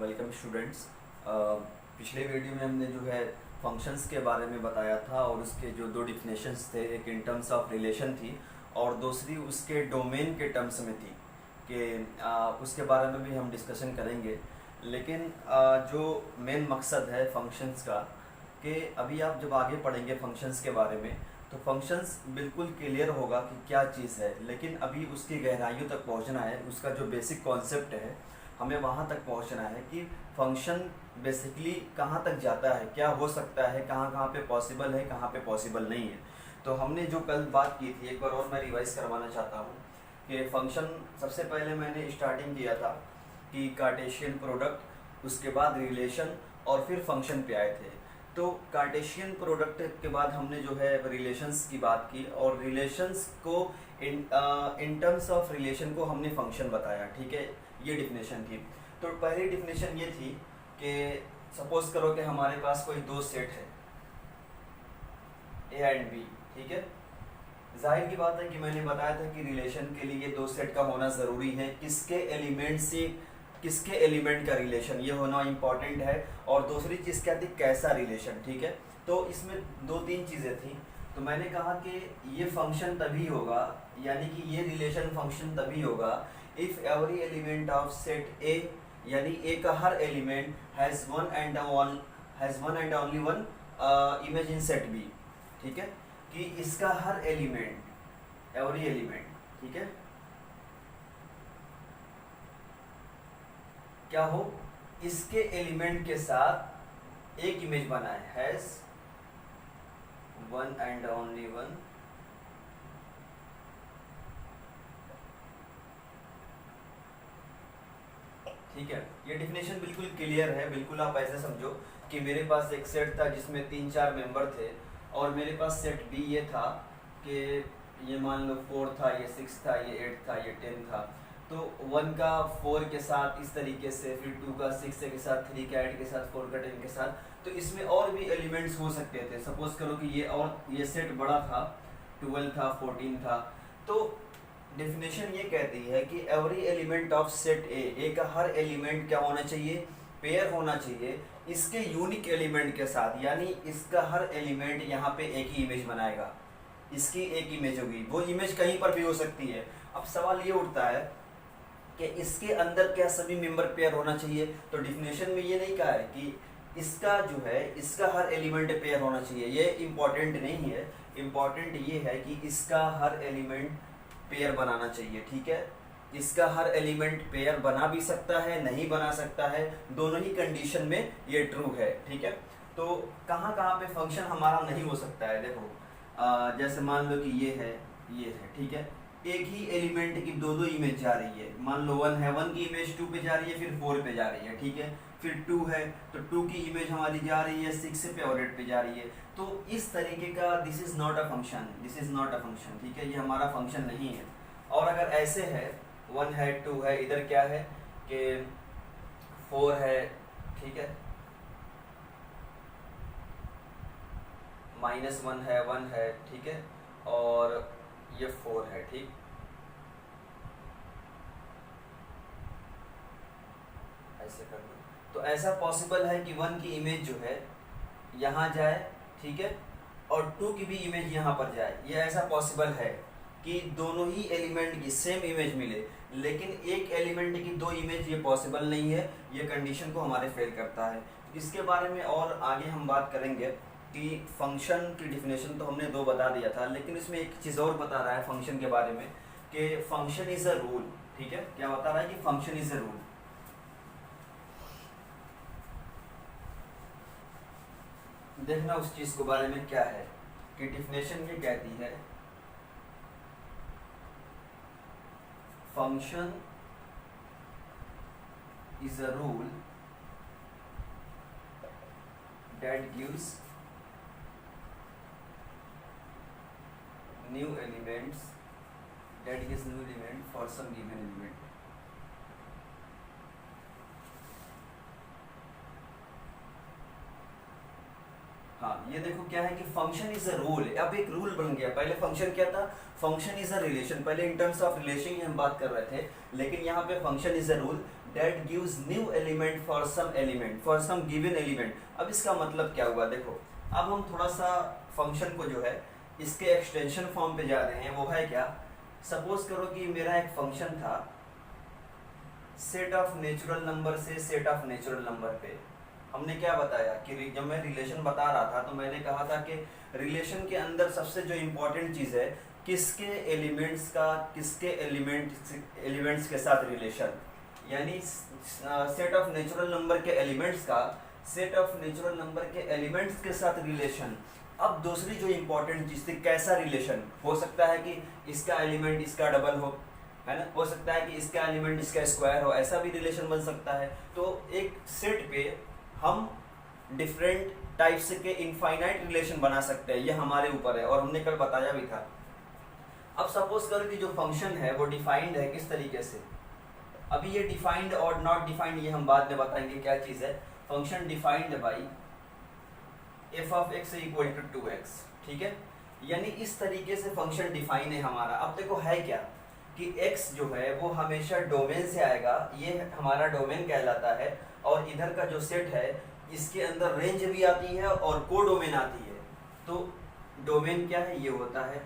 Welcome students. पिछले video में हमने जो है फंक्शंस के बारे में बताया था और उसके जो दो डिफिनेशंस थे, एक इन टर्म्स ऑफ रिलेशन थी और दूसरी उसके डोमेन के टर्म्स में थी कि उसके बारे में भी हम डिस्कशन करेंगे। लेकिन जो मेन मकसद है फंक्शंस का कि अभी आप जब आगे पढ़ेंगे फंक्शंस के बारे में तो फंक्शंस बिल्कुल क्लियर होगा कि क्या चीज़ है, लेकिन अभी उसकी गहराइयों तक पहुंचना है। उसका जो बेसिक कॉन्सेप्ट है हमें वहाँ तक पहुँचना है कि फंक्शन बेसिकली कहाँ तक जाता है, क्या हो सकता है, कहाँ कहाँ पे पॉसिबल है, कहाँ पे पॉसिबल नहीं है। तो हमने जो कल बात की थी, एक बार और मैं रिवाइज करवाना चाहता हूँ कि फंक्शन सबसे पहले मैंने स्टार्टिंग किया था कि कार्टेशियन प्रोडक्ट, उसके बाद रिलेशन और फिर फंक्शन पे आए थे। तो कार्टेशियन प्रोडक्ट के बाद हमने जो है रिलेशंस की बात की और रिलेशंस को इन टर्म्स ऑफ रिलेशन को हमने फंक्शन बताया। ठीक है, ये डिफिनेशन थी। तो पहली डिफिनेशन ये थी कि सपोज करो कि हमारे पास कोई दो सेट है ए एंड बी। ठीक है, जाहिर की बात है कि मैंने बताया था कि रिलेशन के लिए दो सेट का होना ज़रूरी है। किसके एलिमेंट से किसके एलिमेंट का रिलेशन, ये होना इम्पॉर्टेंट है। और दूसरी चीज़ क्या थी, कैसा रिलेशन। ठीक है, तो इसमें दो तीन चीज़ें थी। तो मैंने कहा कि ये फंक्शन तभी होगा, यानी कि ये रिलेशन फंक्शन तभी होगा if every element of set A, यानी ए का हर element has one and only one image in set B. ठीक है, कि इसका हर एलिमेंट, एवरी एलिमेंट, ठीक है, क्या हो, इसके एलिमेंट के साथ एक इमेज बनाए, has one and only one ठीक है। ये डिफिनेशन बिल्कुल क्लियर है। बिल्कुल आप ऐसे समझो कि मेरे पास एक सेट था जिसमें 3-4 मेंबर थे और मेरे पास सेट बी ये था कि ये मान लो 4 था, ये 6 था, ये 8 था, ये 10 था। तो 1 का 4 के साथ इस तरीके से, फिर 2 का 6 के साथ, 3 का 8 के साथ, 4 का 10 के साथ। तो इसमें और भी एलिमेंट्स हो सकते थे। सपोज करो कि ये सेट बड़ा था, 12 था, 14 था। तो डेफिनेशन ये कहती है कि एवरी एलिमेंट ऑफ सेट ए का हर एलिमेंट क्या होना चाहिए, पेयर होना चाहिए इसके यूनिक एलिमेंट के साथ। यानी इसका हर एलिमेंट यहाँ पे एक ही इमेज बनाएगा, इसकी एक इमेज होगी। वो इमेज कहीं पर भी हो सकती है। अब सवाल ये उठता है कि इसके अंदर क्या सभी मेंबर पेयर होना चाहिए। तो डिफिनेशन में ये नहीं कहा है कि इसका जो है इसका हर एलिमेंट पेयर होना चाहिए। ये इम्पॉर्टेंट नहीं है। इम्पॉर्टेंट ये है कि इसका हर एलिमेंट पेयर बनाना चाहिए। ठीक है, इसका हर एलिमेंट पेयर बना भी सकता है, नहीं बना सकता है, दोनों ही कंडीशन में ये ट्रू है। ठीक है, तो कहाँ कहाँ पे फंक्शन हमारा नहीं हो सकता है, देखो जैसे मान लो कि ये है, ठीक है, एक ही एलिमेंट की दो दो इमेज जा रही है। मान लो 1 है, 1 की इमेज 2 पे जा रही है, फिर 4 पे जा रही है। ठीक है, फिर 2 है तो 2 की इमेज हमारी जा रही है 6 पे और 8 पे जा रही है। तो इस तरीके का this is not a function, this is not a function. ठीक है, ये हमारा फंक्शन नहीं है। और अगर ऐसे है, 1 है, 2 है, इधर क्या है कि 4 है, ठीक है, -1 है, 1 है, ठीक है, और ये 4 है। ठीक, ऐसे कर दो तो ऐसा पॉसिबल है कि 1 की इमेज जो है यहाँ जाए, ठीक है, और 2 की भी इमेज यहाँ पर जाए। ये ऐसा पॉसिबल है कि दोनों ही एलिमेंट की सेम इमेज मिले, लेकिन एक एलिमेंट की दो इमेज ये पॉसिबल नहीं है। ये कंडीशन को हमारे फेल करता है। इसके बारे में और आगे हम बात करेंगे कि फंक्शन की डिफिनेशन तो हमने दो बता दिया था, लेकिन इसमें एक चीज़ और बता रहा है फंक्शन के बारे में कि फंक्शन इज़ अ रूल। ठीक है, क्या बता रहा है कि फंक्शन इज़ अ रूल। देखना उस चीज़ के बारे में क्या है कि डिफिनेशन ये कहती है function is a rule that gives new elements, that gives new element for some given element. हाँ, ये देखो क्या है कि फंक्शन इज अ रूल, अब एक रूल बन गया। पहले फंक्शन क्या था, फंक्शन इज अ रिलेशन, पहले इन टर्म्स ऑफ रिलेशन की हम बात कर रहे थे, लेकिन यहाँ पे function is a rule that gives new element for some element, for some given element. अब इसका मतलब क्या हुआ, देखो अब हम थोड़ा सा फंक्शन को जो है इसके एक्सटेंशन फॉर्म पे जा रहे हैं। वो है क्या, सपोज करो कि मेरा एक फंक्शन था सेट ऑफ नेचुरल नंबर से सेट ऑफ नेचुरल नंबर पे। हमने क्या बताया कि जब मैं रिलेशन बता रहा था तो मैंने कहा था कि रिलेशन के अंदर सबसे जो इम्पोर्टेंट चीज़ है किसके एलिमेंट्स का किसके एलिमेंट्स के साथ रिलेशन, यानी सेट ऑफ नेचुरल नंबर के एलिमेंट्स का सेट ऑफ नेचुरल नंबर के एलिमेंट्स के साथ रिलेशन। अब दूसरी जो इम्पोर्टेंट चीज़ थी कैसा रिलेशन, हो सकता है कि इसका एलिमेंट इसका डबल हो, है ना, हो सकता है कि इसका एलिमेंट इसका स्क्वायर हो, ऐसा भी रिलेशन बन सकता है। तो एक सेट पे हम डिफरेंट टाइप्स के इनफाइनाइट रिलेशन बना सकते हैं, ये हमारे ऊपर है और हमने कल बताया भी था। अब सपोज करो कि जो फंक्शन है वो डिफाइंड है किस तरीके से, अभी ये डिफाइंड और नॉट डिफाइंड ये हम बाद में बताएंगे क्या चीज़ है। Function defined by f of x equal to 2x, ठीक है, यानी इस तरीके से फंक्शन डिफाइन है हमारा। अब देखो है क्या कि x जो है वो हमेशा डोमेन से आएगा, ये हमारा डोमेन कहलाता है, और इधर का जो सेट है इसके अंदर रेंज भी आती है और कोडोमेन आती है। तो डोमेन क्या है, ये होता है,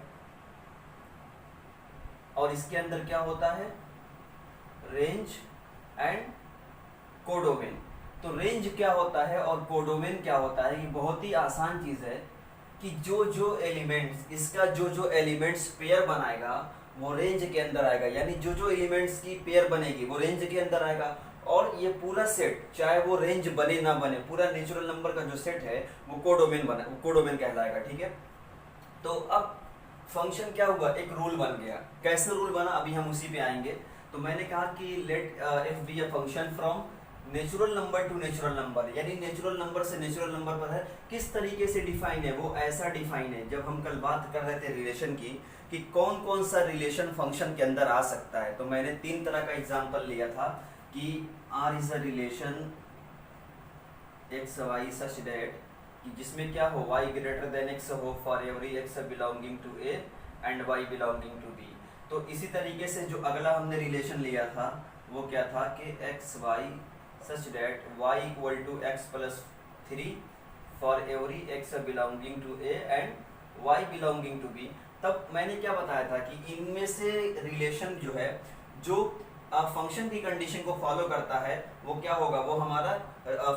और इसके अंदर क्या होता है, रेंज एंड कोडोमेन। तो रेंज क्या होता है और कोडोमेन क्या होता है, ये बहुत ही आसान चीज़ है कि जो जो एलिमेंट्स इसका जो जो एलिमेंट्स पेयर बनाएगा वो रेंज के अंदर आएगा, यानी जो जो एलिमेंट्स की पेयर बनेगी वो रेंज के अंदर आएगा। और ये पूरा सेट चाहे वो रेंज बने ना बने, पूरा नेचुरल नंबर का जो सेट है वो कोडोमेन बना, वो कोडोमेन कहलाएगा, ठीक है। तो अब फंक्शन क्या हुआ, एक रूल बन गया। कैसे रूल बना अभी हम उसी पे आएंगे। तो मैंने कहा कि let f be a function from natural number to natural number, यानी नेचुरल नंबर से नेचुरल नंबर पर है। किस तरीके से डिफाइन है, वो ऐसा डिफाइन है, जब हम कल बात कर रहे थे रिलेशन की कि कौन कौन सा रिलेशन फंक्शन के अंदर आ सकता है, तो मैंने 3 तरह का एग्जांपल लिया था कि r is a relation x y such that कि जिसमें क्या हो y ग्रेटर देन x हो for every x belonging to a and y belonging to b। तो इसी तरीके से जो अगला हमने रिलेशन लिया था वो क्या था कि x y such that y equal to x plus 3 for every x belonging to a and y belonging to b। तब मैंने क्या बताया था कि इनमें से रिलेशन जो है जो फंक्शन की कंडीशन को फॉलो करता है वो क्या होगा, वो हमारा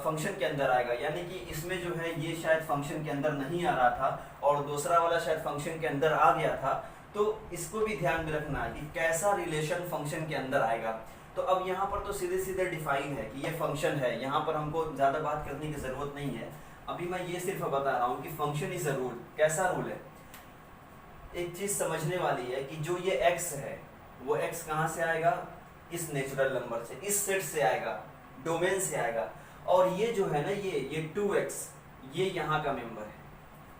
फंक्शन के अंदर आएगा। यानी कि इसमें जो है ये शायद फंक्शन के अंदर नहीं आ रहा था और दूसरा वाला शायद फंक्शन के अंदर आ गया था, तो इसको भी ध्यान में रखना है कि कैसा रिलेशन फंक्शन के अंदर आएगा। तो अब यहाँ पर तो सीधे सीधे डिफाइन है कि ये फंक्शन है, यहाँ पर हमको ज़्यादा बात करने की ज़रूरत नहीं है। अभी मैं ये सिर्फ बता रहा हूँ कि फंक्शन इज अ रूल। कैसा रूल है, एक चीज़ समझने वाली है कि जो ये x है वो x कहाँ से आएगा, इस नेचुरल नंबर से, इस सेट से आएगा, डोमेन से आएगा। और ये जो है ना ये 2x ये यहाँ का मेंबर है,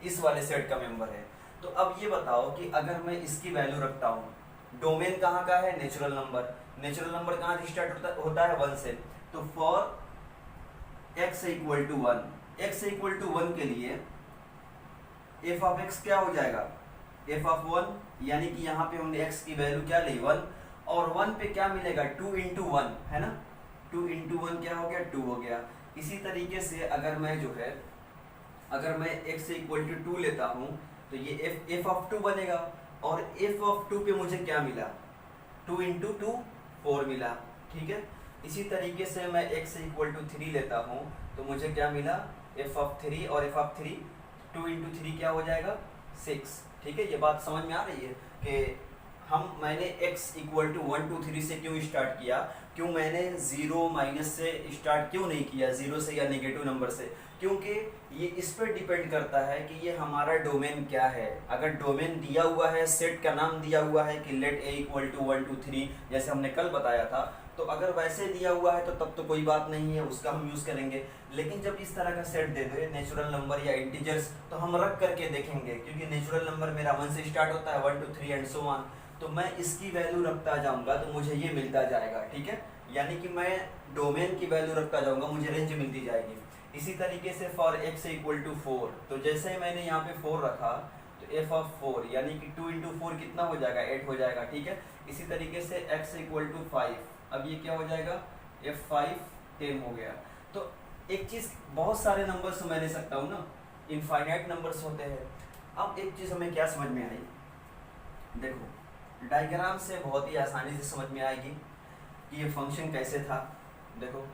इस वाले सेट का मेंबर है। तो अब ये बताओ कि अगर मैं इसकी वैल्यू रखता हूँ, डोमेन कहाँ का है, नेचुरल नंबर, नेचुरल नंबर कहाँ से स्टार्ट होता है 1 से। तो for x equal to 1, x equal to 1 के लिए f ऑफ x क्या हो जाएगा, f ऑफ 1, यानी कि यहाँ पे हमने x की वैल्यू क्या ली 1, और 1 पे क्या मिलेगा 2 इंटू 1 है ना, 2 इंटू 1 क्या हो गया 2 हो गया। इसी तरीके से अगर मैं जो है अगर मैं x इक्वल टू 2 लेता हूँ तो ये f ऑफ 2 बनेगा, और f ऑफ 2 पे मुझे क्या मिला 2 इंटू 2 4 मिला, ठीक है। इसी तरीके से मैं x इक्वल टू 3 लेता हूँ तो मुझे क्या मिला f ऑफ 3, और f ऑफ 3 2 इंटू 3 क्या हो जाएगा 6, ठीक है। ये बात समझ में आ रही है कि मैंने x इक्वल टू 1 2 3 से क्यों स्टार्ट किया, क्यों मैंने 0 माइनस से स्टार्ट क्यों नहीं किया, 0 से या नेगेटिव नंबर से, क्योंकि ये इस पर डिपेंड करता है कि ये हमारा डोमेन क्या है। अगर डोमेन दिया हुआ है, सेट का नाम दिया हुआ है कि लेट a इक्वल टू 1 2 3 जैसे हमने कल बताया था, तो अगर वैसे दिया हुआ है तो तब तो कोई बात नहीं है, उसका हम यूज़ करेंगे। लेकिन जब इस तरह का सेट दे दे नेचुरल नंबर या इंटीजर्स, तो हम रख करके देखेंगे, क्योंकि नेचुरल नंबर मेरा 1 से स्टार्ट होता है 1 2 3 एंड सो ऑन, तो मैं इसकी वैल्यू रखता जाऊंगा तो मुझे ये मिलता जाएगा, ठीक है। यानी कि मैं डोमेन की वैल्यू रखता जाऊंगा, मुझे रेंज मिलती जाएगी। इसी तरीके से फॉर x इक्वल टू 4, तो जैसे ही मैंने यहाँ पे 4 रखा तो f ऑफ 4 यानी कि 2 इंटू 4 कितना हो जाएगा, 8 हो जाएगा, ठीक है। इसी तरीके से x इक्वल टू 5, अब ये क्या हो जाएगा, f5 10 हो गया। तो एक चीज़, बहुत सारे नंबर्स मैं ले सकता हूँ ना, इनफाइनाइट नंबर्स होते हैं। अब एक चीज़ हमें क्या समझ में आई, देखो डायग्राम से बहुत ही आसानी से समझ में आएगी कि ये फंक्शन कैसे था। देखो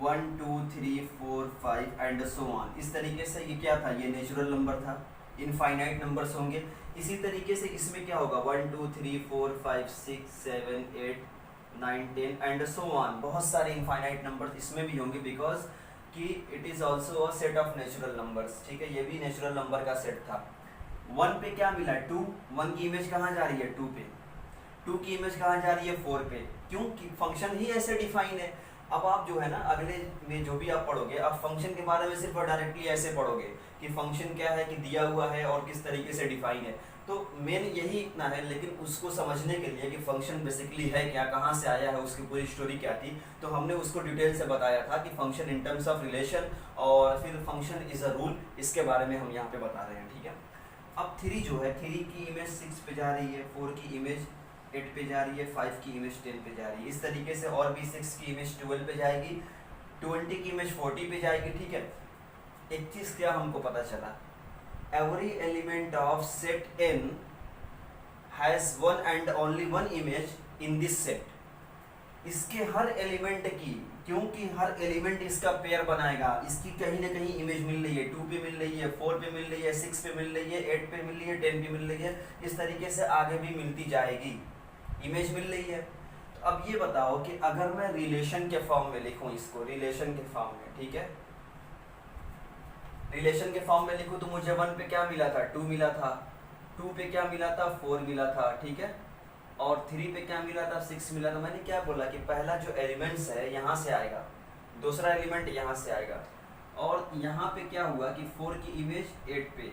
1 2 3 4 5 एंड सो ऑन, इस तरीके से ये क्या था, ये नेचुरल नंबर था, इनफाइनाइट नंबर्स होंगे। इसी तरीके से इसमें क्या होगा, 1 2 3 4 5 6 7 8 9 10 एंड सो ऑन, बहुत सारे इनफाइनाइट नंबर्स इसमें भी होंगे, बिकॉज कि it is also a set of natural numbers, ठीक है। ये भी नेचुरल नंबर का सेट था। 1 पे क्या मिला, 2, 1 की इमेज कहाँ जा रही है, 2 पे, 2 की इमेज कहाँ जा रही है, 4 पे, क्योंकि फंक्शन ही ऐसे डिफाइन है। अब आप जो है ना, अगले में जो भी आप पढ़ोगे, आप फंक्शन के बारे में सिर्फ डायरेक्टली ऐसे पढ़ोगे कि फंक्शन क्या है, कि दिया हुआ है और किस तरीके से डिफाइन है। तो मेन यही इतना है, लेकिन उसको समझने के लिए कि फंक्शन बेसिकली है क्या, कहाँ से आया है, उसकी पूरी स्टोरी क्या थी, तो हमने उसको डिटेल से बताया था कि function in terms of relation और फिर फंक्शन इज अ रूल, इसके बारे में हम यहाँ पे बता रहे हैं, ठीक है। अब 3 जो है, 3 की इमेज 6 पे जा रही है, 4 की इमेज 8 पे जा रही है, 5 की इमेज 10 पे जा रही है, इस तरीके से, और भी 6 की इमेज 12 पे जाएगी, 20 की इमेज 40 पे जाएगी, ठीक है। एक चीज़ क्या हमको पता चला, every element of set n has one and only one image in this set. इसके हर एलिमेंट की, क्योंकि हर एलिमेंट इसका पेयर बनाएगा, इसकी कहीं ना कहीं इमेज मिल रही है, 2 पे मिल रही है, 4 पे मिल रही है, 6 पे मिल रही है, 8 पे मिल रही है, 10 पे मिल रही है, इस तरीके से आगे भी मिलती जाएगी, इमेज मिल रही है। तो अब ये बताओ कि अगर मैं रिलेशन के फॉर्म में लिखूं इसको, रिलेशन के फॉर्म में, ठीक है, रिलेशन के फॉर्म में लिखूं तो मुझे 1 पे क्या मिला था, 2 मिला था, 2 पे क्या मिला था, 4 मिला था, ठीक है, और 3 पे क्या मिला था, 6 मिला था। मैंने क्या बोला कि पहला जो एलिमेंट्स है यहाँ से आएगा, दूसरा एलिमेंट यहाँ से आएगा, और यहाँ पे क्या हुआ कि 4 की इमेज 8 पे,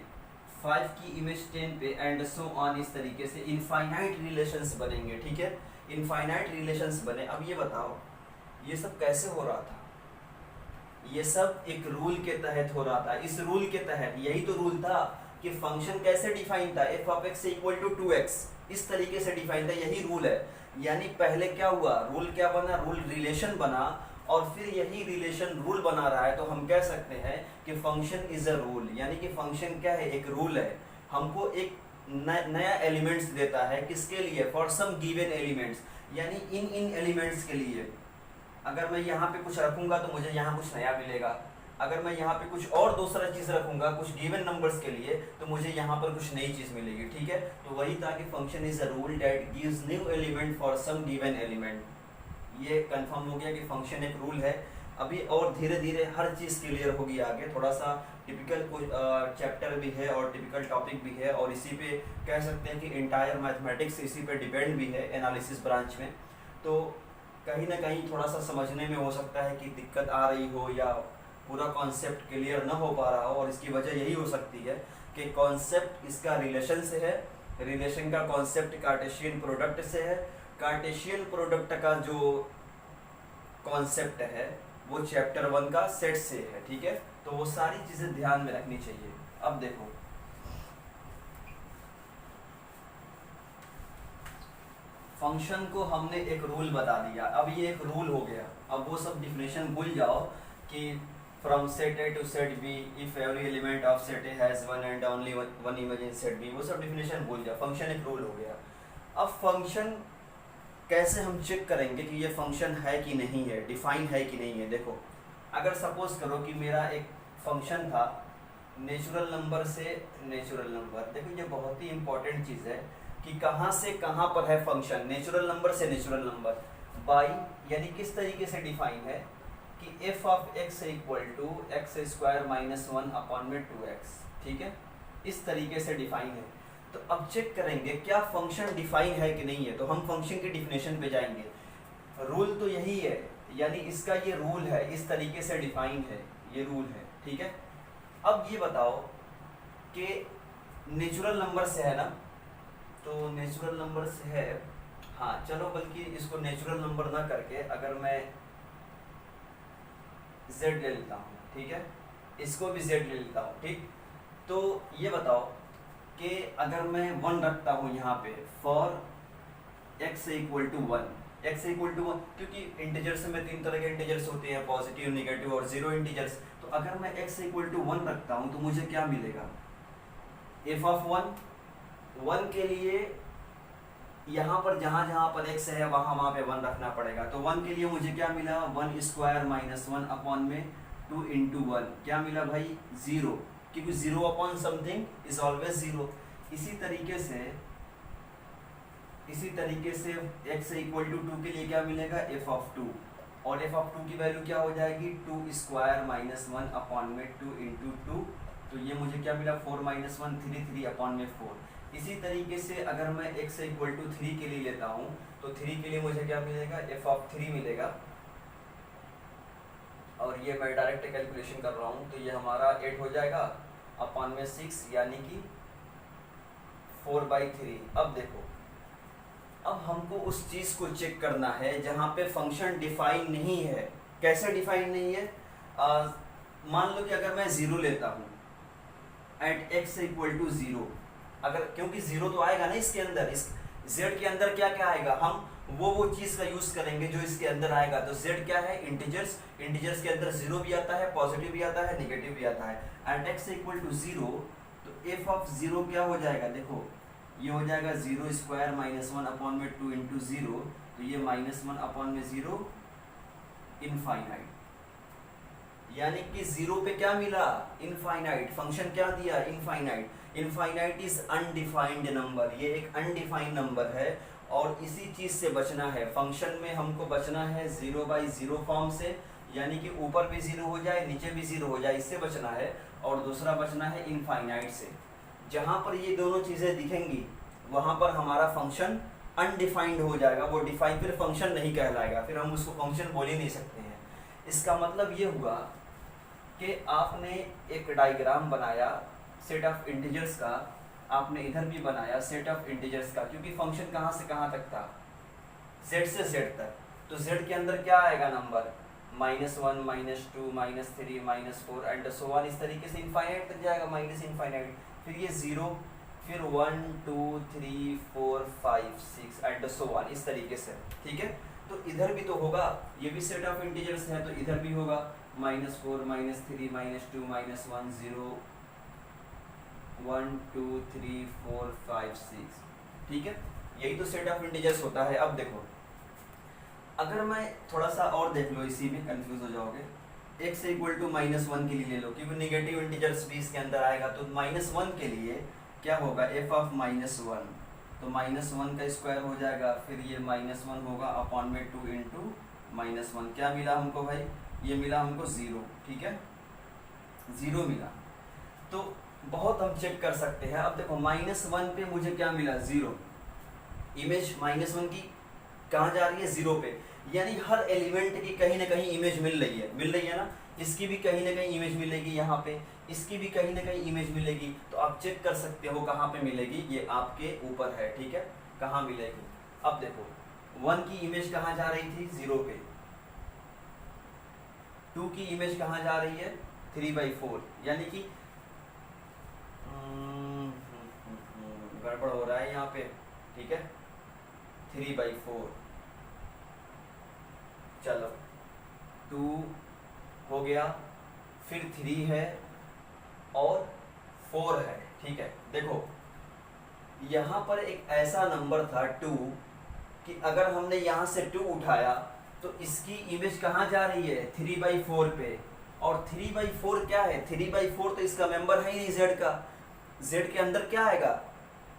5 की इमेज 10 पे एंड सो ऑन, इस तरीके से इनफाइनाइट रिलेशंस बनेंगे, ठीक है, इनफाइनाइट रिलेशंस बने। अब ये बताओ ये सब कैसे हो रहा था, ये सब एक रूल के तहत हो रहा था। इस रूल के तहत, यही तो रूल था कि फंक्शन कैसे डिफाइन था, f of x equal to 2x, इस तरीके से डिफाइन था, यही रूल है। यानी पहले क्या हुआ, रूल क्या बना, रूल रिलेशन बना, और फिर यही रिलेशन रूल बना रहा है, तो हम कह सकते हैं कि फंक्शन इज अ रूल। यानी कि फंक्शन क्या है, एक रूल है, हमको एक नया एलिमेंट्स देता है, किसके लिए, फॉर सम गिवन एलिमेंट्स, यानी इन एलिमेंट्स के लिए। अगर मैं यहाँ पे कुछ रखूंगा तो मुझे यहाँ कुछ नया मिलेगा, अगर मैं यहाँ पे कुछ और दूसरा चीज़ रखूंगा कुछ गिवन नंबर्स के लिए, तो मुझे यहाँ पर कुछ नई चीज़ मिलेगी, ठीक है। तो वही था कि function is a rule that gives new element for some given element. ये कंफर्म हो गया कि फंक्शन एक रूल है। अभी और धीरे धीरे हर चीज़ क्लियर होगी आगे, थोड़ा सा टिपिकल चैप्टर भी है और टिपिकल टॉपिक भी है, और इसी पे कह सकते हैं कि इंटायर मैथमेटिक्स इसी पे डिपेंड भी है एनालिसिस ब्रांच में। तो कहीं ना कहीं थोड़ा सा समझने में हो सकता है कि दिक्कत आ रही हो या पूरा कॉन्सेप्ट क्लियर ना हो पा रहा हो, और इसकी वजह यही हो सकती है कि कॉन्सेप्ट इसका रिलेशन से है, रिलेशन का कॉन्सेप्ट कार्टेशियन प्रोडक्ट से है, कार्टेशियन प्रोडक्ट का जो कॉन्सेप्ट है वो चैप्टर 1 का सेट से है, ठीक है। तो वो सारी चीज़ें ध्यान में रखनी चाहिए। अब देखो फंक्शन को हमने एक रूल बता दिया, अब ये एक रूल हो गया। अब वो सब डिफिनेशन भूल जाओ कि from set A to set B if every element of set A has one and only one image in set B, वो सब डिफिनेशन भूल जाओ, फंक्शन एक रूल हो गया। अब फंक्शन कैसे हम चेक करेंगे कि ये फंक्शन है कि नहीं है, डिफाइन है कि नहीं है। देखो अगर सपोज करो कि मेरा एक फंक्शन था नेचुरल नंबर से नेचुरल नंबर, देखो ये बहुत ही इंपॉर्टेंट चीज़ है कि कहाँ से कहाँ पर है फंक्शन, नेचुरल नंबर से नेचुरल नंबर, बाई यानी किस तरीके से डिफाइन है कि f of x equal to x square minus 1 upon में 2x, ठीक है, इस तरीके से डिफाइन है। तो अब चेक करेंगे क्या फंक्शन डिफाइन है कि नहीं है, तो हम फंक्शन की डिफिनेशन पे जाएंगे। रूल तो यही है, यानी इसका ये रूल है, इस तरीके से डिफाइन है, ये रूल है, ठीक है। अब ये बताओ कि नेचुरल नंबर से है ना, तो नेचुरल नंबर से है, हाँ चलो बल्कि इसको नेचुरल नंबर ना करके अगर मैं z ले लेता हूँ, ठीक है, इसको भी z ले लेता हूँ, ठीक। तो ये बताओ कि अगर मैं 1 रखता हूँ यहाँ पे for x equal to 1, x equal to 1, क्योंकि इंटीजर्स में 3 तरह के इंटीजर्स होते हैं, पॉजिटिव, नेगेटिव और जीरो इंटीजर्स। तो अगर मैं x इक्वल टू 1 रखता हूँ तो मुझे क्या मिलेगा, f ऑफ 1 के लिए यहाँ पर जहाँ जहाँ पर x है वहाँ पे 1 रखना पड़ेगा। तो 1 के लिए मुझे क्या मिला, 1 स्क्वायर माइनस 1 अपॉन में 2 इंटू 1 क्या मिला भाई, 0, क्योंकि 0 अपॉन समथिंग इज ऑलवेज 0। इसी तरीके से x इक्वल टू 2 के लिए क्या मिलेगा, f ऑफ 2, और f ऑफ 2 की वैल्यू क्या हो जाएगी, 2 स्क्वायर माइनस 1 अपॉन में 2 इंटू 2, तो ये मुझे क्या मिला, 4 माइनस 1 3, 3 अपॉन में 4। इसी तरीके से अगर मैं x इक्वल टू 3 के लिए लेता हूँ तो 3 के लिए मुझे क्या मिलेगा, f ऑफ 3 मिलेगा, और ये मैं डायरेक्ट कैलकुलेशन कर रहा हूँ, तो ये हमारा 8 हो जाएगा अपॉन में 6, यानी कि 4/3। अब देखो, अब हमको उस चीज को चेक करना है जहाँ पे फंक्शन डिफाइन नहीं है। कैसे डिफाइन नहीं है, मान लो कि अगर मैं 0 लेता हूँ एट x इक्वल टू 0, अगर, क्योंकि 0 तो आएगा ना इसके अंदर, इस z के अंदर क्या क्या आएगा, हम वो चीज का यूज करेंगे जो इसके अंदर आएगा। तो z क्या है, इंटीजर्स, इंटीजर्स के अंदर 0 भी आता है, पॉजिटिव भी आता है, नेगेटिव भी आता है। एट x इक्वल टू 0, तो f ऑफ 0 क्या हो जाएगा, देखो ये हो जाएगा 0 स्क्वायर माइनस 1 अपॉन में 2 इंटू 0, तो ये माइनस 1 अपॉन में 0 इनफाइनाइट, यानी कि 0 पे क्या मिला, इनफाइनाइट। फंक्शन क्या दिया, infinite. Infinite is undefined number, ये एक अनडिफाइंड नंबर है, और इसी चीज से बचना है। फंक्शन में हमको बचना है 0/0 फॉर्म से, यानी कि ऊपर भी 0 हो जाए, नीचे भी 0 हो जाए, इससे बचना है। और दूसरा बचना है इनफाइनाइट से। जहां पर ये दोनों चीजें दिखेंगी वहां पर हमारा फंक्शन अनडिफाइंड हो जाएगा, वो डिफाइन फिर फंक्शन नहीं कहलाएगा, फिर हम उसको फंक्शन बोल ही नहीं सकते हैं। इसका मतलब ये हुआ कि आपने एक डायग्राम बनाया सेट ऑफ इंटीजर्स का, आपने इधर भी बनाया सेट ऑफ इंटीजर्स का, क्योंकि फंक्शन कहाँ से कहाँ तक था, z से z तक। तो z के अंदर क्या आएगा नंबर, -1, -2, -3, -4 एंड सो ऑन, इस तरीके से इनफाइनाइट तक जाएगा, माइनस इनफाइनाइट, फिर ये 0, फिर 1 2 3 4 5 6 एंड सो ऑन, इस तरीके से, ठीक है। तो इधर भी तो होगा, ये भी सेट ऑफ इंटीजर्स है, तो इधर भी होगा -4 -3 -2 -1 0 1 2 3 4 5 6, ठीक है। यही तो सेट ऑफ इंटीजर्स होता है। अब देखो, अगर मैं थोड़ा सा और देख लो, इसी में कंफ्यूज हो जाओगे। x इक्वल टू -1 के लिए ले लो, क्योंकि नेगेटिव इंटीजर्स भी इसके अंदर आएगा, तो -1 के लिए क्या होगा, f ऑफ -1, तो -1 का स्क्वायर हो जाएगा, फिर ये -1 होगा अपॉन में 2 इंटू -1, क्या मिला हमको भाई, ये मिला हमको 0, ठीक है, 0 मिला। तो बहुत हम चेक कर सकते हैं। अब देखो -1 पे मुझे क्या मिला, 0, इमेज -1 की कहाँ जा रही है, 0 पे, यानी हर एलिमेंट की कहीं ना कहीं इमेज मिल रही है ना। इसकी भी कहीं ना कहीं इमेज मिलेगी यहाँ पे, इसकी भी कहीं ना कहीं इमेज मिलेगी। तो आप चेक कर सकते हो कहाँ पे मिलेगी, ये आपके ऊपर है, ठीक है, कहाँ मिलेगी। अब देखो 1 की इमेज कहाँ जा रही थी, 0 पे, 2 की इमेज कहाँ जा रही है, 3/4, यानी कि गड़बड़ हो रहा है यहाँ पे, ठीक है, 3/4, चलो 2 हो गया, फिर 3 है और 4 है, ठीक है। देखो यहाँ पर एक ऐसा नंबर था 2 कि अगर हमने यहाँ से 2 उठाया तो इसकी इमेज कहाँ जा रही है, 3/4 पे, और 3/4 क्या है, 3/4 तो इसका मेंबर है ही नहीं z का। z के अंदर क्या आएगा,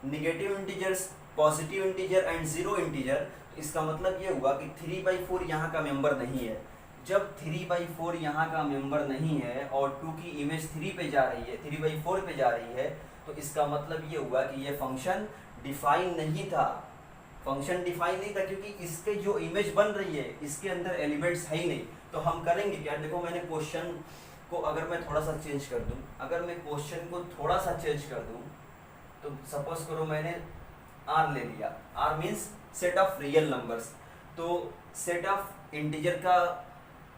negative integers, positive integer and 0 integer. तो इसका मतलब ये हुआ कि 3/4 यहाँ का मेंबर नहीं है। जब 3/4 यहाँ का मेंबर नहीं है और 2 की इमेज 3 पे जा रही है, 3/4 पे जा रही है, तो इसका मतलब ये हुआ कि ये फंक्शन डिफाइन नहीं था। फंक्शन डिफाइन नहीं था क्योंकि इसके जो इमेज बन रही है इसके अंदर एलिमेंट्स है ही नहीं। तो हम करेंगे क्या, देखो मैंने क्वेश्चन को अगर मैं थोड़ा सा चेंज कर दूं, अगर मैं क्वेश्चन को थोड़ा सा चेंज कर दूं, तो सपोज करो मैंने r ले लिया, r means set of real numbers. तो सेट ऑफ इंटीजर का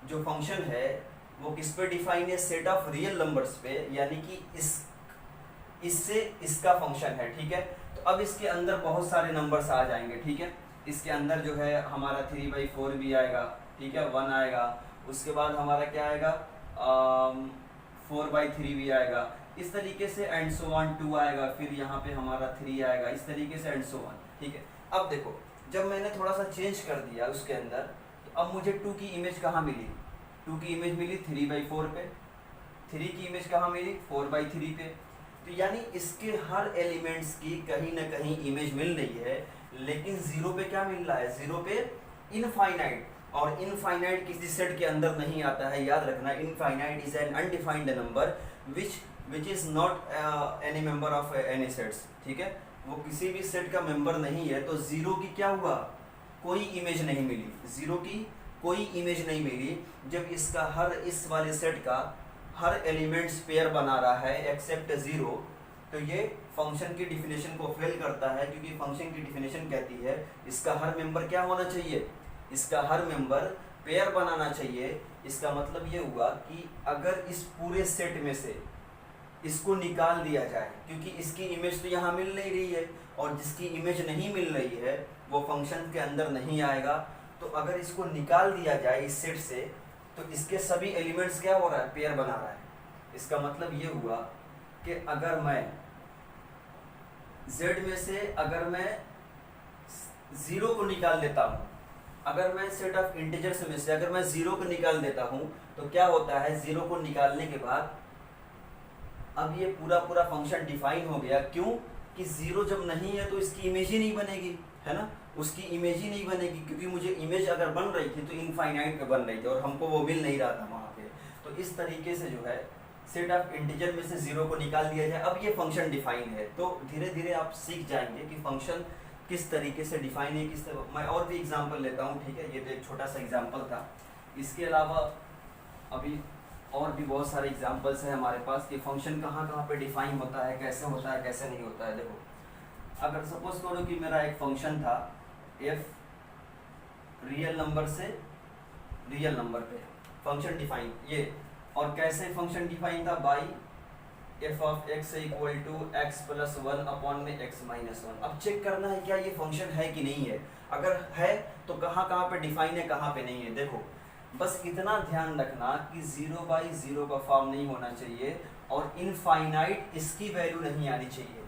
जो फंक्शन है वो किस पे डिफाइन है, सेट ऑफ रियल नंबर्स पे, यानी कि इससे इसका फंक्शन है, ठीक है। तो अब इसके अंदर बहुत सारे नंबर्स आ जाएंगे, ठीक है। इसके अंदर जो है हमारा 3/4 भी आएगा, ठीक है, 1 आएगा, उसके बाद हमारा क्या आएगा 4/3 भी आएगा, इस तरीके से एंड सो ऑन 2 आएगा, फिर यहाँ पे हमारा 3 आएगा, इस तरीके से एंड सो ऑन, ठीक है। अब देखो जब मैंने थोड़ा सा चेंज कर दिया उसके अंदर, तो अब मुझे 2 की इमेज कहाँ मिली, 2 की इमेज मिली 3/4 पे, 3 की इमेज कहाँ मिली 4/3 पे। तो यानी इसके हर एलिमेंट्स की कहीं ना कहीं इमेज मिल रही है, लेकिन जीरो पे क्या मिल रहा है, जीरो पे इनफाइनाइट, और इनफाइनाइट किसी सेट के अंदर नहीं आता है, याद रखना। Infinite is an undefined number which is not any member of any sets, ठीक है। वो किसी भी सेट का मेंबर नहीं है, तो जीरो की क्या हुआ, कोई इमेज नहीं मिली, जीरो की कोई इमेज नहीं मिली। जब इसका हर इस वाले सेट का हर एलिमेंट्स पेयर बना रहा है एक्सेप्ट जीरो, तो ये फंक्शन की डिफिनेशन को फेल करता है, क्योंकि फंक्शन की डिफिनेशन कहती है इसका हर मेंबर क्या होना चाहिए, इसका हर मेंबर पेयर बनाना चाहिए। इसका मतलब ये हुआ कि अगर इस पूरे सेट में से इसको निकाल दिया जाए, क्योंकि इसकी इमेज तो यहाँ मिल नहीं रही है, और जिसकी इमेज नहीं मिल रही है वो फंक्शन के अंदर नहीं आएगा। तो अगर इसको निकाल दिया जाए इस सेट से, तो इसके सभी एलिमेंट्स क्या हो रहा है, पेयर बना रहा है। इसका मतलब ये हुआ कि अगर मैं z में से अगर मैं जीरो को निकाल देता हूँ, अगर मैं सेट ऑफ इंटीजर्स में से अगर मैं जीरो को निकाल देता हूँ, तो क्या होता है, जीरो को निकालने के बाद अब ये पूरा पूरा फंक्शन डिफाइन हो गया। क्यों कि जीरो जब नहीं है तो इसकी इमेज ही नहीं बनेगी, है ना, उसकी इमेज ही नहीं बनेगी, क्योंकि मुझे इमेज अगर बन रही थी तो इनफाइनाइट पे बन रही थी और हमको वो मिल नहीं रहा था वहाँ पे। तो इस तरीके से जो है सेट ऑफ इंटीजर में से जीरो को निकाल दिया जाए, अब ये फंक्शन डिफाइन है। तो धीरे धीरे आप सीख जाएंगे कि फंक्शन किस तरीके से डिफाइन है, किस तरह। मैं और भी एग्जाम्पल लेता हूँ, ठीक है, ये तो एक छोटा सा एग्जाम्पल था। इसके अलावा अभी और भी बहुत सारे एग्जाम्पल्स हैं हमारे पास कि फंक्शन कहाँ कहाँ पे डिफाइन होता है, कैसे नहीं होता है। देखो अगर सपोज करो कि मेरा एक फंक्शन था एफ रियल नंबर से रियल नंबर पे फंक्शन डिफाइन, ये और कैसे फंक्शन डिफाइन था, by f of x equal to x plus 1 upon में एक्स माइनस 1। अब चेक करना है क्या ये फंक्शन है कि नहीं है, अगर है तो कहाँ कहाँ पे डिफाइन है, कहाँ पे नहीं है। देखो बस इतना ध्यान रखना कि 0/0 का फॉर्म नहीं होना चाहिए और इनफाइनाइट इसकी वैल्यू नहीं आनी चाहिए।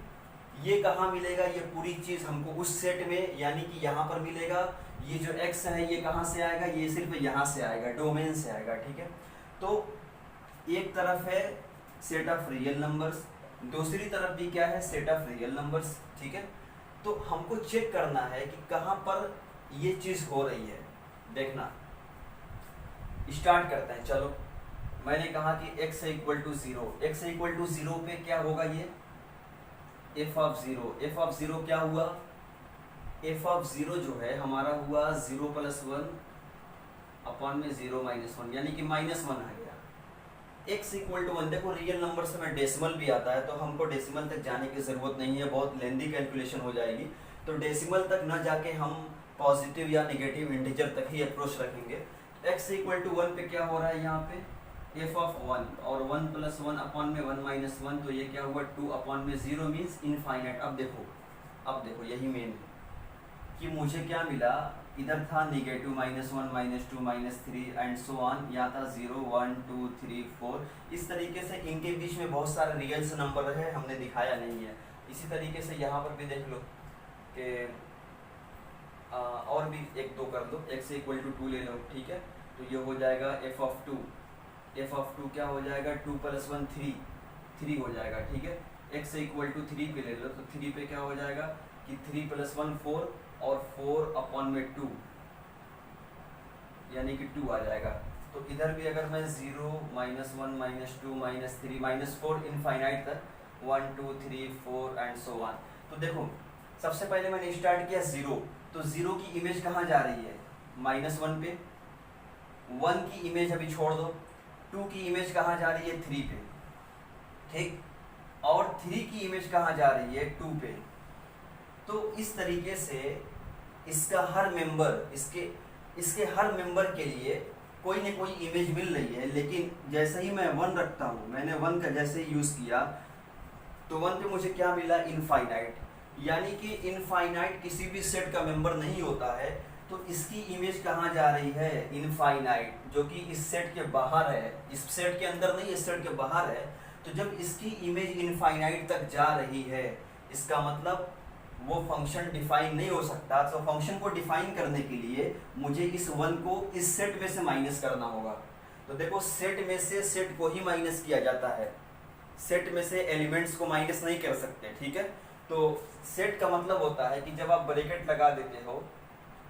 ये कहाँ मिलेगा, ये पूरी चीज़ हमको उस सेट में यानी कि यहाँ पर मिलेगा। ये जो x है ये कहाँ से आएगा, ये सिर्फ यहाँ से आएगा, डोमेन से आएगा, ठीक है। तो एक तरफ है सेट ऑफ रियल नंबर्स, दूसरी तरफ भी क्या है, सेट ऑफ रियल नंबर्स, ठीक है। तो हमको चेक करना है कि कहाँ पर ये चीज़ हो रही है। देखना स्टार्ट करते हैं, चलो। मैंने कहा कि x equal to 0, x equal to 0 पे क्या होगा, ये f ऑफ 0, f ऑफ 0 क्या हुआ, f ऑफ 0 जो है हमारा हुआ 0 + 1 अपॉन में 0 - 1, यानी कि -1 आ गया। x इक्वल टू 1, देखो रियल नंबर से में डेसिमल भी आता है, तो हमको डेसिमल तक जाने की ज़रूरत नहीं है, बहुत लेंदी कैलकुलेशन हो जाएगी। तो डेसिमल तक न जाके हम पॉजिटिव या निगेटिव इंटीजर तक ही अप्रोच रखेंगे। x इक्वल टू 1 पे क्या हो रहा है, यहाँ पे f ऑफ 1 और 1 + 1 अपॉन में 1 - 1, तो ये क्या हुआ 2 अपॉन में 0 मीन्स इनफाइनाइट। अब देखो यही मेन है कि मुझे क्या मिला, इधर था नेगेटिव -1 -2 -3 एंड सो ऑन, यहाँ था 0 1 2 3 4। इस तरीके से इनके बीच में बहुत सारे रियल्स नंबर है, हमने दिखाया नहीं है। इसी तरीके से यहाँ पर भी देख लो कि और भी 1-2 कर लो, x इक्वल टू 2 ले लो, ठीक है। तो ये हो जाएगा f ऑफ 2 क्या हो जाएगा 2 + 1 3 हो जाएगा, ठीक है। x इक्वल टू 3 पे ले लो, तो 3 पे क्या हो जाएगा कि 3 + 1 4 और 4 अपॉन में 2 यानी कि 2 आ जाएगा। तो इधर भी अगर मैं 0 -1 -2 -3 -4 इनफाइनाइट तक 1 2 3 4 एंड सो ऑन। तो देखो सबसे पहले मैंने स्टार्ट किया 0, तो 0 की इमेज कहाँ जा रही है, -1 पे। 1 की इमेज अभी छोड़ दो, 2 की इमेज कहाँ जा रही है 3 पे, ठीक, और 3 की इमेज कहाँ जा रही है 2 पे। तो इस तरीके से इसका हर मेंबर इसके हर मेंबर के लिए कोई न कोई इमेज मिल रही है, लेकिन जैसे ही मैं 1 रखता हूँ, मैंने 1 का जैसे ही यूज़ किया तो 1 पे मुझे क्या मिला, इनफाइनाइट। यानी कि इनफाइनाइट किसी भी सेट का मेंबर नहीं होता है, तो इसकी इमेज कहाँ जा रही है, इनफाइनाइट, जो कि इस सेट के बाहर है, इस सेट के अंदर नहीं, इस सेट के बाहर है। तो जब इसकी इमेज इनफाइनाइट तक जा रही है, इसका मतलब वो फंक्शन डिफाइन नहीं हो सकता। तो फंक्शन को डिफाइन करने के लिए मुझे इस 1 को इस सेट में से माइनस करना होगा। तो देखो, सेट में से सेट को ही माइनस किया जाता है, सेट में से एलिमेंट्स को माइनस नहीं कर सकते, ठीक है। तो सेट का मतलब होता है कि जब आप ब्रैकेट लगा देते हो,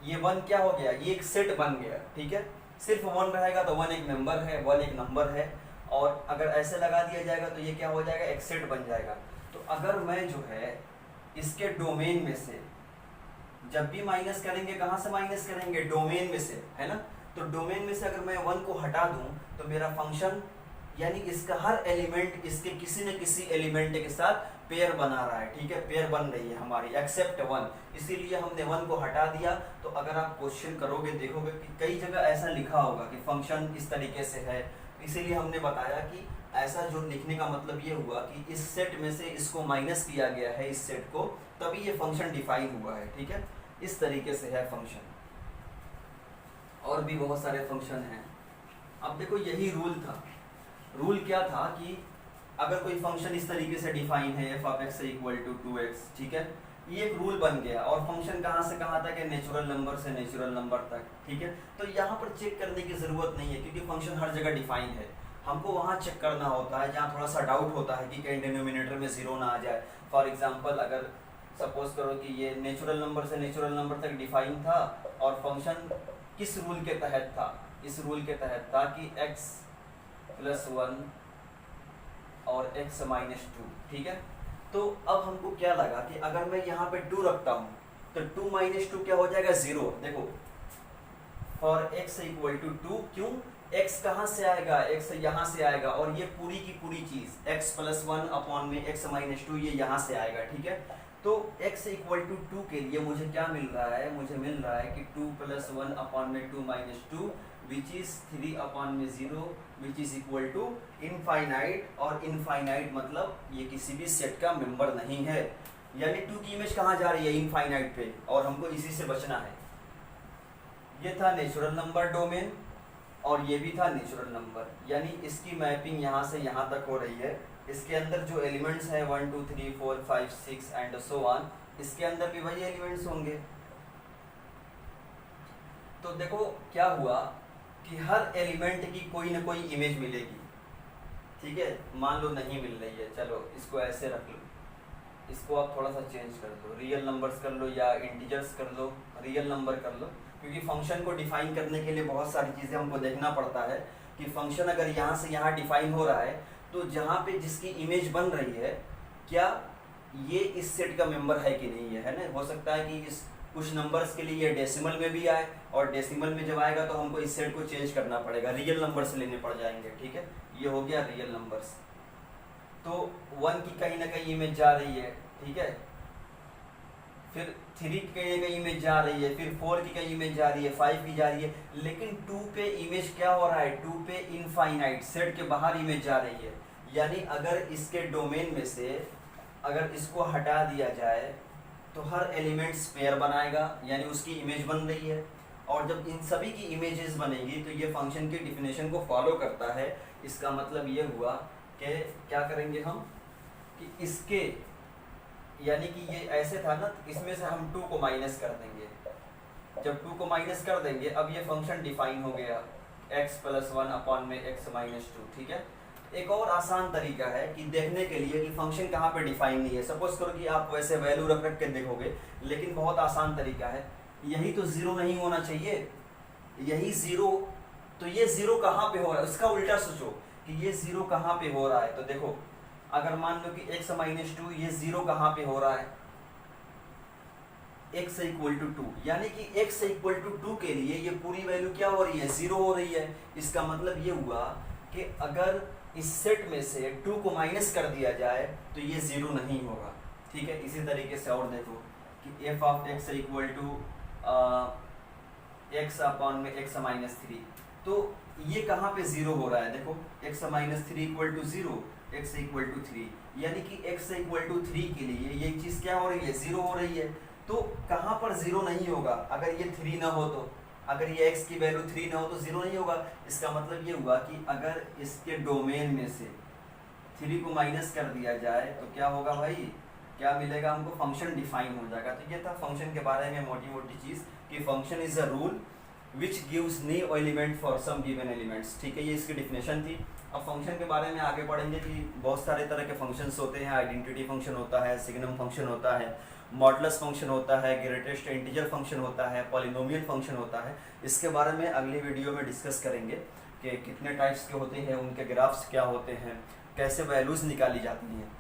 ये 1 क्या हो गया, ये एक सेट बन गया, ठीक है। सिर्फ 1 रहेगा तो 1 एक मेंबर है, 1 एक नंबर है, और अगर ऐसे लगा दिया जाएगा तो ये क्या हो जाएगा, एक सेट बन जाएगा। तो अगर मैं जो है इसके डोमेन में से जब भी माइनस करेंगे, कहाँ से माइनस करेंगे, डोमेन में से, है ना। तो डोमेन में से अगर मैं 1 को हटा दूं तो मेरा फंक्शन, यानी इसका हर एलिमेंट इसके किसी न किसी एलिमेंट के साथ पेयर बना रहा है, ठीक है, पेयर बन रही है हमारी, एक्सेप्ट 1। इसीलिए हमने 1 को हटा दिया। तो अगर आप क्वेश्चन करोगे, देखोगे कि कई जगह ऐसा लिखा होगा कि फंक्शन इस तरीके से है। इसीलिए हमने बताया कि ऐसा जो लिखने का मतलब ये हुआ कि इस सेट में से इसको माइनस किया गया है, इस सेट को, तभी ये फंक्शन डिफाइन हुआ है, ठीक है। इस तरीके से है फंक्शन। और भी बहुत सारे फंक्शन हैं। अब देखो, यही रूल था। रूल क्या था कि अगर कोई फंक्शन इस तरीके से डिफाइन है, f of x equal to 2x, ठीक है, ये एक रूल बन गया। और फंक्शन कहाँ से कहाँ तक है, नेचुरल नंबर से नेचुरल नंबर तक, ठीक है। तो यहाँ पर चेक करने की ज़रूरत नहीं है, क्योंकि फंक्शन हर जगह डिफाइन है। हमको वहाँ चेक करना होता है जहाँ थोड़ा सा डाउट होता है कि कहीं डिनोमिनेटर में 0 ना आ जाए। फॉर एग्जाम्पल, अगर सपोज करो कि ये नेचुरल नंबर से नेचुरल नंबर तक डिफाइन था, और फंक्शन किस रूल के तहत था, इस रूल के तहत था कि x + 1 और x - 2, ठीक है। तो अब हमको क्या लगा कि अगर मैं यहाँ पे 2 रखता हूँ तो 2 - 2 क्या हो जाएगा, 0। देखो, फॉर x इक्वल टू 2, क्यों, x कहाँ से आएगा, x यहाँ से आएगा, और ये पूरी की पूरी चीज़ x + 1 अपॉन में x - 2 ये यहाँ से आएगा, ठीक है। तो x इक्वल टू 2 के लिए मुझे क्या मिल रहा है, मुझे मिल रहा है कि 2 + 1 अपॉन में 2 - 2 विच इज़ 3 अपॉन में 0 which is equal to infinite. और इनफाइनाइट मतलब ये किसी भी सेट का मेंबर नहीं है। यानी 2 की इमेज कहाँ जा रही है, इनफाइनाइट पे, और हमको इसी से बचना है। ये था नेचुरल नंबर डोमेन, और ये भी था नेचुरल नंबर, यानी इसकी मैपिंग यहाँ से यहाँ तक हो रही है। इसके अंदर जो एलिमेंट्स हैं 1 2 3 4 5 6 एंड सो ऑन, इसके अंदर भी वही एलिमेंट्स होंगे। तो देखो क्या हुआ कि हर एलिमेंट की कोई ना कोई इमेज मिलेगी, ठीक है। मान लो नहीं मिल रही है, चलो इसको ऐसे रख लो, इसको आप थोड़ा सा चेंज कर दो, रियल नंबर्स कर लो या इंटीजर्स कर लो, रियल नंबर कर लो, क्योंकि फंक्शन को डिफाइन करने के लिए बहुत सारी चीज़ें हमको देखना पड़ता है कि फंक्शन अगर यहाँ से यहाँ डिफाइन हो रहा है तो जहाँ पे जिसकी इमेज बन रही है, क्या ये इस सेट का मेंबर है कि नहीं है ना। हो सकता है कि इस कुछ नंबर्स के लिए ये डेसिमल में भी आए, और डेसिमल में जब आएगा तो हमको इस सेट को चेंज करना पड़ेगा, रियल नंबर्स लेने पड़ जाएंगे, ठीक है। ये हो गया रियल नंबर्स। तो 1 की कहीं ना कहीं इमेज जा रही है, ठीक है, फिर 3 की कहीं ना कहीं इमेज जा रही है, फिर 4 की कहीं इमेज जा रही है, 5 की जा रही है, लेकिन 2 पे इमेज क्या हो रहा है, 2 पे इनफाइनाइट, सेट के बाहर इमेज जा रही है। यानी अगर इसके डोमेन में से अगर इसको हटा दिया जाए तो हर एलिमेंट्स पेयर बनाएगा, यानी उसकी इमेज बन रही है। और जब इन सभी की इमेजेस बनेगी तो ये फंक्शन की डिफिनेशन को फॉलो करता है। इसका मतलब ये हुआ कि क्या करेंगे हम कि इसके, यानी कि ये ऐसे था ना, इसमें से हम 2 को माइनस कर देंगे। जब 2 को माइनस कर देंगे, अब ये फंक्शन डिफाइन हो गया x + 1 अपॉन में x - 2, ठीक है। एक और आसान तरीका है कि देखने के लिए कि फंक्शन कहाँ पे डिफाइन नहीं है। सपोज करो कि आप वैसे वैल्यू रख रख के देखोगे, लेकिन बहुत आसान तरीका है, यही तो 0 नहीं होना चाहिए, यही 0, तो ये 0 कहाँ पे हो रहा है, उसका उल्टा सोचो कि ये 0 कहाँ पे हो रहा है। तो देखो, अगर मान लो कि x - 2, ये 0 कहाँ पे हो रहा है, x = 2, यानी कि x = 2 के लिए ये पूरी वैल्यू क्या हो रही है, 0 हो रही है। इसका मतलब ये हुआ कि अगर इस सेट में से 2 को माइनस कर दिया जाए तो ये 0 नहीं होगा, ठीक है। इसी तरीके से और देखो कि f of x = x upon में x - 3, तो ये कहाँ पे जीरो हो रहा है, देखो x minus three equal to zero, x equal to three, यानी कि x इक्वल टू थ्री के लिए ये चीज़ क्या हो रही है, जीरो हो रही है। तो कहाँ पर जीरो नहीं होगा, अगर ये थ्री ना हो तो, अगर ये x की वैल्यू थ्री ना हो तो जीरो नहीं होगा। इसका मतलब ये हुआ कि अगर इसके डोमेन में से थ्री को माइनस कर दिया जाए तो क्या होगा भाई, क्या मिलेगा हमको, फंक्शन डिफाइन हो जाएगा। तो ये था फंक्शन के बारे में मोटी मोटी चीज़ कि function is a rule which gives new element for some given elements. ठीक है, ये इसकी डिफिनेशन थी। अब फंक्शन के बारे में आगे पढ़ेंगे कि बहुत सारे तरह के फंक्शंस होते हैं। आइडेंटिटी फंक्शन होता है, सिग्नम फंक्शन होता है, मॉडुलस फंक्शन होता है, ग्रेटेस्ट इंटीजर फंक्शन होता है, पॉलिनोमियल फंक्शन होता है। इसके बारे में अगली वीडियो में डिस्कस करेंगे कि कितने टाइप्स के होते हैं, उनके ग्राफ्स क्या होते हैं, कैसे वैल्यूज़ निकाली जाती हैं।